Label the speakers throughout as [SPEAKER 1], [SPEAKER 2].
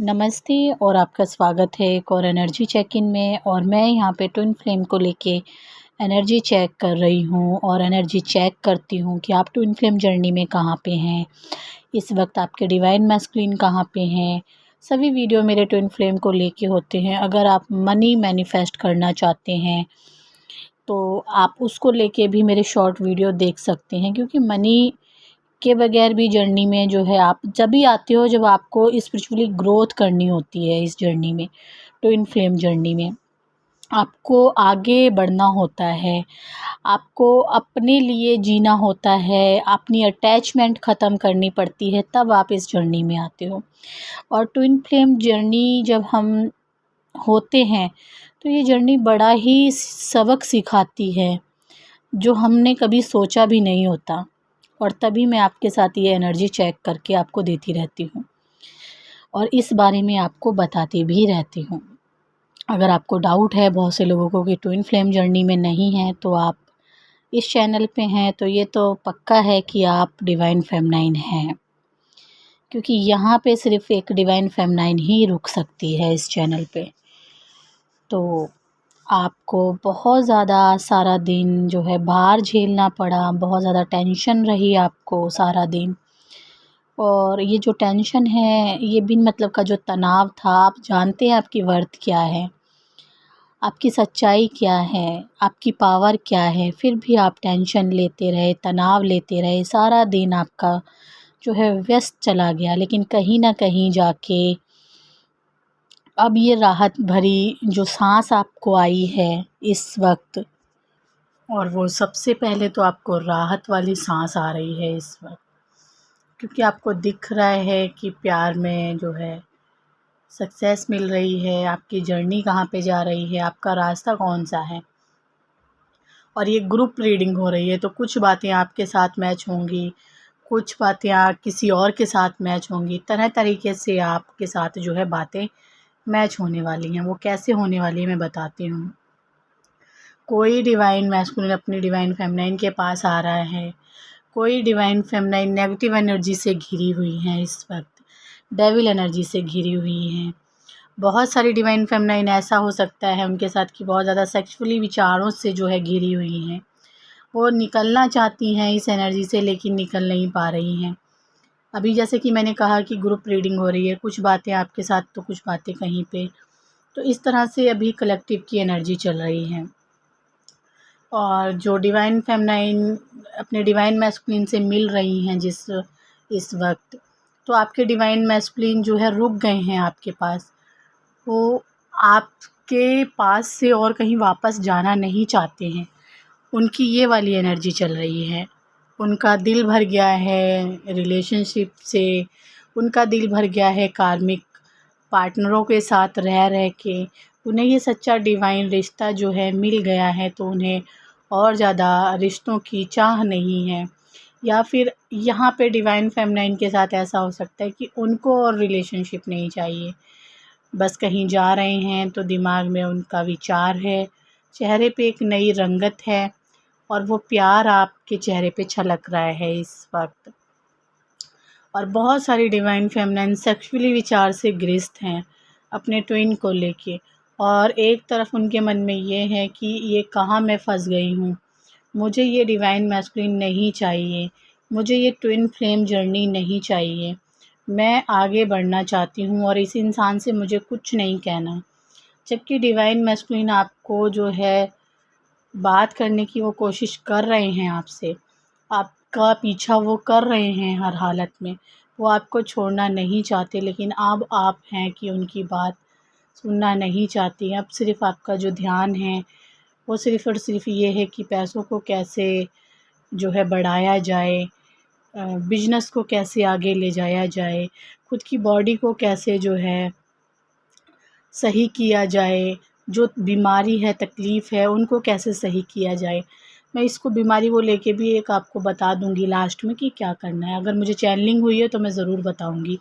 [SPEAKER 1] नमस्ते और आपका स्वागत है एक और एनर्जी चेक इन में। और मैं यहाँ पे ट्विन फ्लेम को लेके एनर्जी चेक कर रही हूँ और एनर्जी चेक करती हूँ कि आप ट्विन फ्लेम जर्नी में कहाँ पे हैं, इस वक्त आपके डिवाइन मैस्कुलिन कहाँ पे हैं। सभी वीडियो मेरे ट्विन फ्लेम को लेके होते हैं। अगर आप मनी मैनिफेस्ट करना चाहते हैं तो आप उसको लेके भी मेरे शॉर्ट वीडियो देख सकते हैं, क्योंकि मनी के बगैर भी जर्नी में जो है आप जब भी आते हो, जब आपको स्पिरिचुअली ग्रोथ करनी होती है इस जर्नी में, ट्विन फ्लेम जर्नी में आपको आगे बढ़ना होता है, आपको अपने लिए जीना होता है, अपनी अटैचमेंट ख़त्म करनी पड़ती है, तब आप इस जर्नी में आते हो। और ट्विन फ्लेम जर्नी जब हम होते हैं तो ये जर्नी बड़ा ही सबक सिखाती है, जो हमने कभी सोचा भी नहीं होता। और तभी मैं आपके साथ ये एनर्जी चेक करके आपको देती रहती हूँ और इस बारे में आपको बताती भी रहती हूँ। अगर आपको डाउट है बहुत से लोगों को कि ट्विन फ्लेम जर्नी में नहीं है, तो आप इस चैनल पे हैं तो ये तो पक्का है कि आप डिवाइन फेमनाइन हैं, क्योंकि यहाँ पे सिर्फ एक डिवाइन फेमनाइन ही रुक सकती है इस चैनल पे। तो आपको बहुत ज़्यादा सारा दिन जो है बाहर झेलना पड़ा, बहुत ज़्यादा टेंशन रही आपको सारा दिन। और ये जो टेंशन है, ये बिन मतलब का जो तनाव था, आप जानते हैं आपकी वर्थ क्या है, आपकी सच्चाई क्या है, आपकी पावर क्या है, फिर भी आप टेंशन लेते रहे, तनाव लेते रहे, सारा दिन आपका जो है व्यस्त चला गया। लेकिन कहीं न कहीं जाके अब ये राहत भरी जो साँस आपको आई है इस वक्त, और वो सबसे पहले तो आपको राहत वाली साँस आ रही है इस वक्त, क्योंकि आपको दिख रहा है कि प्यार में जो है सक्सेस मिल रही है, आपकी जर्नी कहाँ पे जा रही है, आपका रास्ता कौन-सा है। और ये ग्रुप रीडिंग हो रही है, तो कुछ बातें आपके साथ मैच होंगी, कुछ बातें किसी और के साथ मैच होंगी। तरह तरीके से आपके साथ जो है बातें मैच होने वाली हैं। वो कैसे होने वाली है मैं बताती हूँ। कोई डिवाइन मैस्कुलिन अपनी डिवाइन फेमिनाइन के पास आ रहा है, कोई डिवाइन फेमिनाइन नेगेटिव एनर्जी से घिरी हुई हैं इस वक्त, डेविल एनर्जी से घिरी हुई हैं। बहुत सारी डिवाइन फेमिनाइन ऐसा हो सकता है उनके साथ कि बहुत ज़्यादा सेक्सुअली विचारों से जो है घिरी हुई हैं। वो निकलना चाहती हैं इस एनर्जी से, लेकिन निकल नहीं पा रही हैं। अभी जैसे कि मैंने कहा कि ग्रुप रीडिंग हो रही है, कुछ बातें आपके साथ तो कुछ बातें कहीं पे, तो इस तरह से अभी कलेक्टिव की एनर्जी चल रही है। और जो डिवाइन फेमिनाइन अपने डिवाइन मैस्कुलिन से मिल रही हैं जिस इस वक्त, तो आपके डिवाइन मैस्कुलिन जो है रुक गए हैं आपके पास। वो आपके पास से और कहीं वापस जाना नहीं चाहते हैं। उनकी ये वाली एनर्जी चल रही है। उनका दिल भर गया है रिलेशनशिप से, उनका दिल भर गया है कार्मिक पार्टनरों के साथ रह रह के। उन्हें ये सच्चा डिवाइन रिश्ता जो है मिल गया है, तो उन्हें और ज़्यादा रिश्तों की चाह नहीं है। या फिर यहाँ पे डिवाइन फेमिनाइन के साथ ऐसा हो सकता है कि उनको और रिलेशनशिप नहीं चाहिए, बस कहीं जा रहे हैं तो दिमाग में उनका विचार है, चेहरे पे एक नई रंगत है और वो प्यार आपके चेहरे पे छलक रहा है इस वक्त। और बहुत सारी डिवाइन फेमिनाइन सेक्सुअली विचार से ग्रस्त हैं अपने ट्विन को लेके। और एक तरफ उनके मन में ये है कि ये कहाँ मैं फंस गई हूँ, मुझे ये डिवाइन मैस्कुलिन नहीं चाहिए, मुझे ये ट्विन फ्लेम जर्नी नहीं चाहिए, मैं आगे बढ़ना चाहती हूँ और इस इंसान से मुझे कुछ नहीं कहना। जबकि डिवाइन मैस्कुलिन आपको जो है बात करने की वो कोशिश कर रहे हैं आपसे, आपका पीछा वो कर रहे हैं हर हालत में, वो आपको छोड़ना नहीं चाहते। लेकिन अब आप हैं कि उनकी बात सुनना नहीं चाहती। अब सिर्फ़ आपका जो ध्यान है वो सिर्फ़ और सिर्फ़ ये है कि पैसों को कैसे जो है बढ़ाया जाए, बिज़नेस को कैसे आगे ले जाया जाए, खुद की बॉडी को कैसे जो है सही किया जाए, जो बीमारी है, तकलीफ़ है, उनको कैसे सही किया जाए। मैं इसको बीमारी को लेके भी एक आपको बता दूँगी लास्ट में कि क्या करना है। अगर मुझे चैनलिंग हुई है तो मैं ज़रूर बताऊँगी,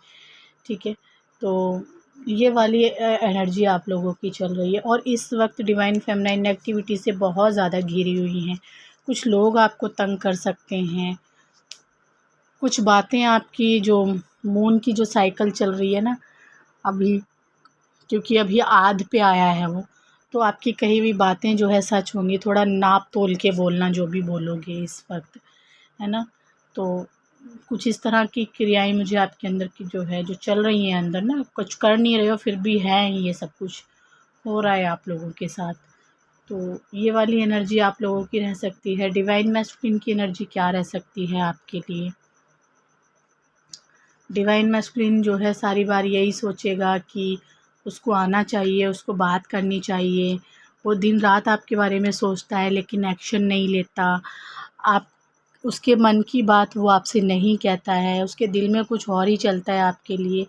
[SPEAKER 1] ठीक है? तो ये वाली एनर्जी आप लोगों की चल रही है और इस वक्त डिवाइन फेमिनाइन नेगेटिविटी से बहुत ज़्यादा घिरी हुई हैं। कुछ लोग आपको तंग कर सकते हैं, कुछ बातें आपकी जो मून की जो साइकिल चल रही है ना, अभी, क्योंकि अभी आध पे आया है वो, तो आपकी कही हुई बातें जो है सच होंगी। थोड़ा नाप तोल के बोलना जो भी बोलोगे इस वक्त, है ना। तो कुछ इस तरह की क्रियाएं मुझे आपके अंदर की जो है जो चल रही हैं अंदर ना, कुछ कर नहीं रहे हो फिर भी है ये सब कुछ हो रहा है आप लोगों के साथ। तो ये वाली एनर्जी आप लोगों की रह सकती है। डिवाइन मैस्कुलिन की एनर्जी क्या रह सकती है आपके लिए? डिवाइन मैस्कुलिन जो है सारी बार यही सोचेगा कि उसको आना चाहिए, उसको बात करनी चाहिए। वो दिन रात आपके बारे में सोचता है लेकिन एक्शन नहीं लेता। आप उसके मन की बात वो आपसे नहीं कहता है, उसके दिल में कुछ और ही चलता है आपके लिए।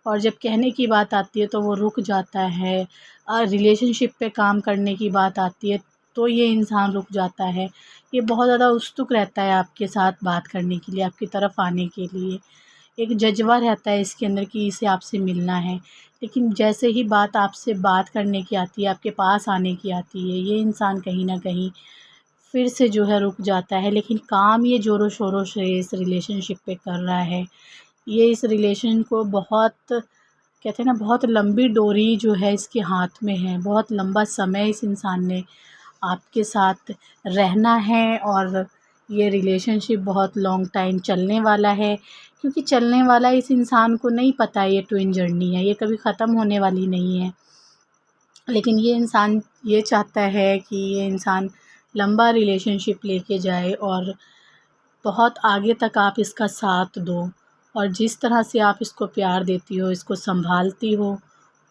[SPEAKER 1] और जब कहने की बात आती है तो वो रुक जाता है। रिलेशनशिप पे काम करने की बात आती है तो ये इंसान रुक जाता है। ये बहुत ज़्यादा उत्सुक रहता है आपके साथ बात करने के लिए, आपकी तरफ आने के लिए। एक जज़्बा रहता है इसके अंदर कि इसे आपसे मिलना है। लेकिन जैसे ही बात आपसे बात करने की आती है, आपके पास आने की आती है, ये इंसान कहीं न कहीं फिर से जो है रुक जाता है। लेकिन काम ये ज़ोरों शोरों से इस रिलेशनशिप पे कर रहा है। ये इस रिलेशन को बहुत, कहते हैं ना, बहुत लंबी डोरी जो है इसके हाथ में है। बहुत लंबा समय इस इंसान ने आपके साथ रहना है और ये रिलेशनशिप बहुत लॉन्ग टाइम चलने वाला है। क्योंकि चलने वाला इस इंसान को नहीं पता है ये ट्विन जर्नी है, ये कभी ख़त्म होने वाली नहीं है। लेकिन ये इंसान ये चाहता है कि ये इंसान लंबा रिलेशनशिप लेके जाए और बहुत आगे तक आप इसका साथ दो। और जिस तरह से आप इसको प्यार देती हो, इसको सँभालती हो,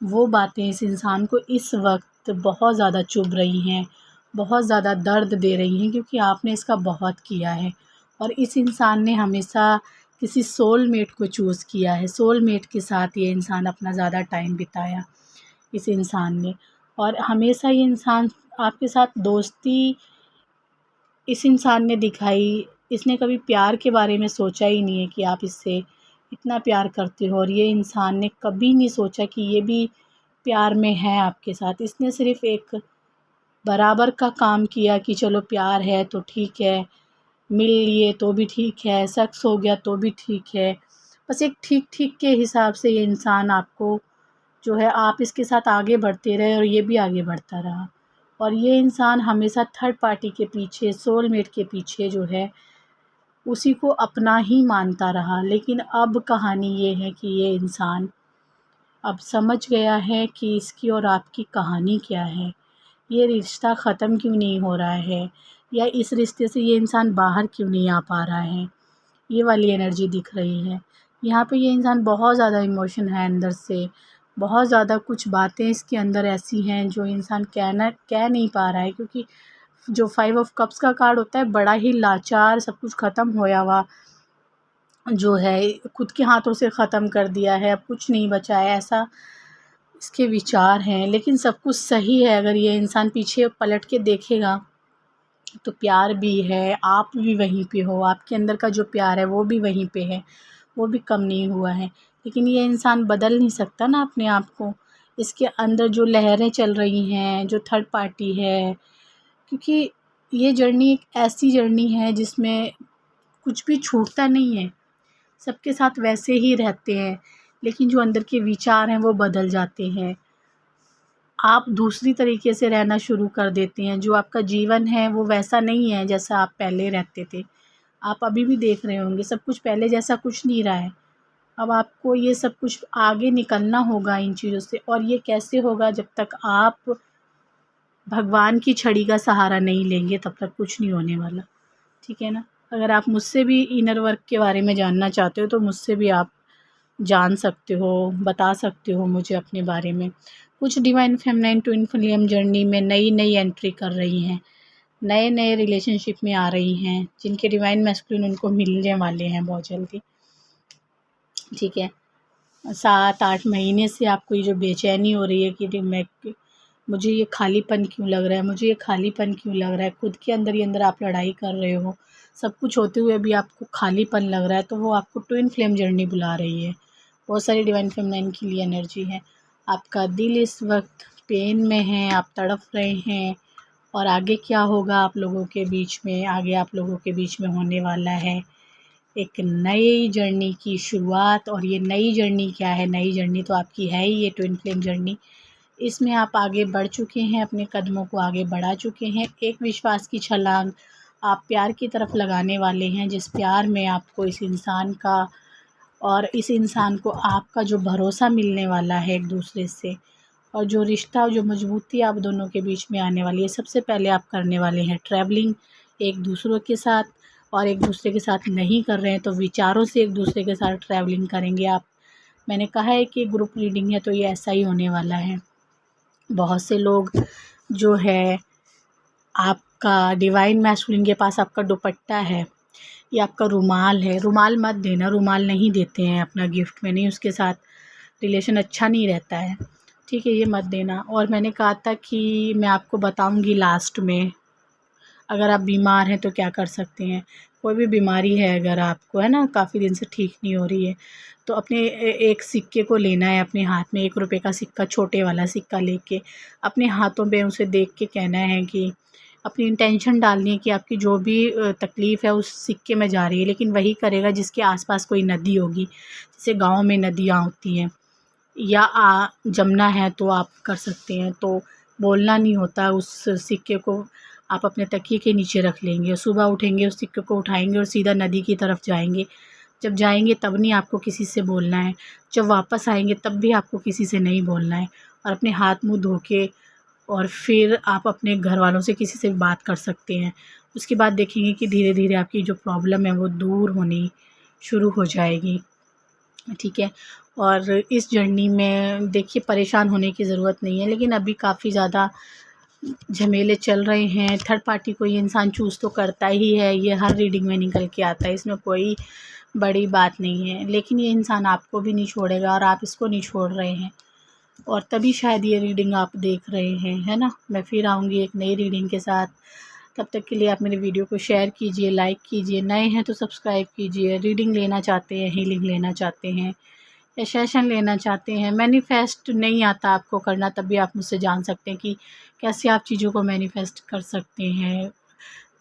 [SPEAKER 1] वो बातें इस इंसान को इस वक़्त बहुत ज़्यादा चुभ रही हैं, बहुत ज़्यादा दर्द दे रही हैं, क्योंकि आपने इसका बहुत किया है। और इस इंसान ने हमेशा किसी सोलमेट को चूज़ किया है, सोलमेट के साथ ये इंसान अपना ज़्यादा टाइम बिताया इस इंसान ने। और हमेशा ये इंसान आपके साथ दोस्ती इस इंसान ने दिखाई। इसने कभी प्यार के बारे में सोचा ही नहीं है कि आप इससे इतना प्यार करते हो, और ये इंसान ने कभी नहीं सोचा कि ये भी प्यार में है आपके साथ। इसने सिर्फ़ एक बराबर का काम किया कि चलो प्यार है तो ठीक है, मिल लिए तो भी ठीक है, सेक्स हो गया तो भी ठीक है। बस एक ठीक-ठीक के हिसाब से ये इंसान आपको जो है, आप इसके साथ आगे बढ़ते रहे और ये भी आगे बढ़ता रहा। और ये इंसान हमेशा थर्ड पार्टी के पीछे, सोलमेट के पीछे जो है, उसी को अपना ही मानता रहा। लेकिन अब कहानी ये है कि ये इंसान अब समझ गया है कि इसकी और आपकी कहानी क्या है। ये रिश्ता ख़त्म क्यों नहीं हो रहा है, या इस रिश्ते से ये इंसान बाहर क्यों नहीं आ पा रहा है। ये वाली एनर्जी दिख रही है। यहाँ पे ये इंसान बहुत ज़्यादा इमोशन है अंदर से, बहुत ज़्यादा कुछ बातें इसके अंदर ऐसी हैं जो इंसान कह नहीं पा रहा है। क्योंकि जो 5 ऑफ कप्स का कार्ड होता है, बड़ा ही लाचार, सब कुछ ख़त्म होया हुआ जो है, खुद के हाथों से ख़त्म कर दिया है, अब कुछ नहीं बचा है, ऐसा इसके विचार हैं। लेकिन सब कुछ सही है, अगर ये इंसान पीछे पलट के देखेगा तो प्यार भी है, आप भी वहीं पे हो, आपके अंदर का जो प्यार है वो भी वहीं पे है, वो भी कम नहीं हुआ है। लेकिन ये इंसान बदल नहीं सकता ना अपने आप को। इसके अंदर जो लहरें चल रही हैं, जो थर्ड पार्टी है, क्योंकि ये जर्नी एक ऐसी जर्नी है जिसमें कुछ भी छूटता नहीं है, सबके साथ वैसे ही रहते हैं, लेकिन जो अंदर के विचार हैं वो बदल जाते हैं। आप दूसरी तरीके से रहना शुरू कर देते हैं, जो आपका जीवन है वो वैसा नहीं है जैसा आप पहले रहते थे। आप अभी भी देख रहे होंगे सब कुछ पहले जैसा कुछ नहीं रहा है। अब आपको ये सब कुछ आगे निकलना होगा इन चीज़ों से, और ये कैसे होगा, जब तक आप भगवान की छड़ी का सहारा नहीं लेंगे तब तक कुछ नहीं होने वाला, ठीक है ना। अगर आप मुझसे भी इनर वर्क के बारे में जानना चाहते हो तो मुझसे भी आप जान सकते हो, बता सकते हो मुझे अपने बारे में। कुछ divine feminine twin flame journey में नई-नई एंट्री कर रही हैं, नए-नए रिलेशनशिप में आ रही हैं, जिनके डिवाइन मैस्कुलिन उनको मिलने वाले हैं बहुत जल्दी, ठीक है। 7-8 महीने से आपको ये जो बेचैनी हो रही है कि मुझे ये खालीपन क्यों लग रहा है, मुझे ये खालीपन क्यों लग रहा है, खुद के अंदर ही अंदर आप लड़ाई कर रहे हो, सब कुछ होते हुए भी आपको खालीपन लग रहा है, तो वो आपको ट्विन फ्लेम जर्नी बुला रही है। बहुत सारी डिवाइन फेमिनाइन के लिए एनर्जी है। आपका दिल इस वक्त पेन में है, आप तड़प रहे हैं, और आगे क्या होगा आप लोगों के बीच में, आगे आप लोगों के बीच में होने वाला है, एक नई जर्नी की शुरुआत। और ये नई जर्नी क्या है, नई जर्नी तो आपकी है ही ये ट्विन फ्लेम जर्नी। इसमें आप आगे बढ़ चुके हैं, अपने कदमों को आगे बढ़ा चुके हैं। एक विश्वास की छलांग आप प्यार की तरफ लगाने वाले हैं, जिस प्यार में आपको इस इंसान का और इस इंसान को आपका जो भरोसा मिलने वाला है एक दूसरे से, और जो रिश्ता और जो मजबूती आप दोनों के बीच में आने वाली है, सबसे पहले आप करने वाले हैं ट्रैवलिंग एक दूसरों के साथ। और एक दूसरे के साथ नहीं कर रहे हैं तो विचारों से एक दूसरे के साथ ट्रैवलिंग करेंगे आप। मैंने कहा है कि ग्रुप रीडिंग है तो ये ऐसा ही होने वाला है। बहुत से लोग जो है, आपका डिवाइन मैस्कुलिन के पास आपका दुपट्टा है या आपका रुमाल है। रुमाल मत देना, रुमाल नहीं देते हैं अपना गिफ्ट में, नहीं, उसके साथ रिलेशन अच्छा नहीं रहता है, ठीक है, ये मत देना। और मैंने कहा था कि मैं आपको बताऊंगी लास्ट में, अगर आप बीमार हैं तो क्या कर सकते हैं। कोई भी बीमारी है अगर आपको, है ना, काफ़ी दिन से ठीक नहीं हो रही है, तो अपने एक सिक्के को लेना है अपने हाथ में, 1 रुपए का सिक्का, छोटे वाला सिक्का लेके अपने हाथों पे उसे देख के कहना है कि अपनी इंटेंशन डालनी है कि आपकी जो भी तकलीफ़ है उस सिक्के में जा रही है। लेकिन वही करेगा जिसके आसपास कोई नदी होगी, जैसे गाँव में नदियाँ होती हैं या जमुना है तो आप कर सकते हैं। तो बोलना नहीं होता, उस सिक्के को आप अपने तकिए के नीचे रख लेंगे, सुबह उठेंगे उस सिक्के को उठाएँगे और सीधा नदी की तरफ जाएँगे। जब जाएँगे तब नहीं आपको किसी से बोलना है, जब वापस आएँगे तब भी आपको किसी से नहीं बोलना है। और अपने हाथ मुँह धो के और फिर आप अपने घरवालों से किसी से भी बात कर सकते हैं। उसके बाद देखेंगे कि धीरे-धीरे आपकी जो प्रॉब्लम है वो दूर होनी शुरू हो जाएगी, ठीक है। और इस जर्नी में देखिए परेशान होने की ज़रूरत नहीं है, लेकिन अभी काफ़ी ज़्यादा झमेले चल रहे हैं। थर्ड पार्टी को ये इंसान चूज़ तो करता ही है, ये हर रीडिंग में निकल के आता है, इसमें कोई बड़ी बात नहीं है। लेकिन ये इंसान आपको भी नहीं छोड़ेगा और आप इसको नहीं छोड़ रहे हैं, और तभी शायद ये रीडिंग आप देख रहे हैं, है ना। मैं फिर आऊँगी एक नई रीडिंग के साथ। तब तक के लिए आप मेरे वीडियो को शेयर कीजिए, लाइक कीजिए, नए हैं तो सब्सक्राइब कीजिए। रीडिंग लेना चाहते हैं, हीलिंग लेना चाहते हैं या सेशन लेना चाहते हैं, मैनिफेस्ट नहीं आता आपको करना, तब भी आप मुझसे जान सकते हैं कि कैसे आप चीज़ों को मैनिफेस्ट कर सकते हैं।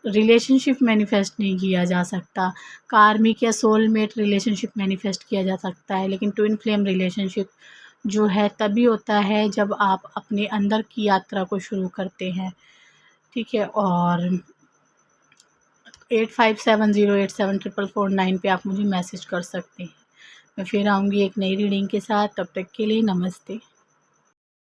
[SPEAKER 1] रिलेशनशिप मैनिफेस्ट नहीं किया जा सकता, कार्मिक या सोलमेट रिलेशनशिप मैनिफेस्ट किया जा सकता है, लेकिन ट्विन फ्लेम रिलेशनशिप जो है तभी होता है जब आप अपने अंदर की यात्रा को शुरू करते हैं, ठीक है। और 8570874449 पे आप मुझे मैसेज कर सकते हैं। मैं फिर आऊँगी एक नई रीडिंग के साथ, तब तक के लिए नमस्ते।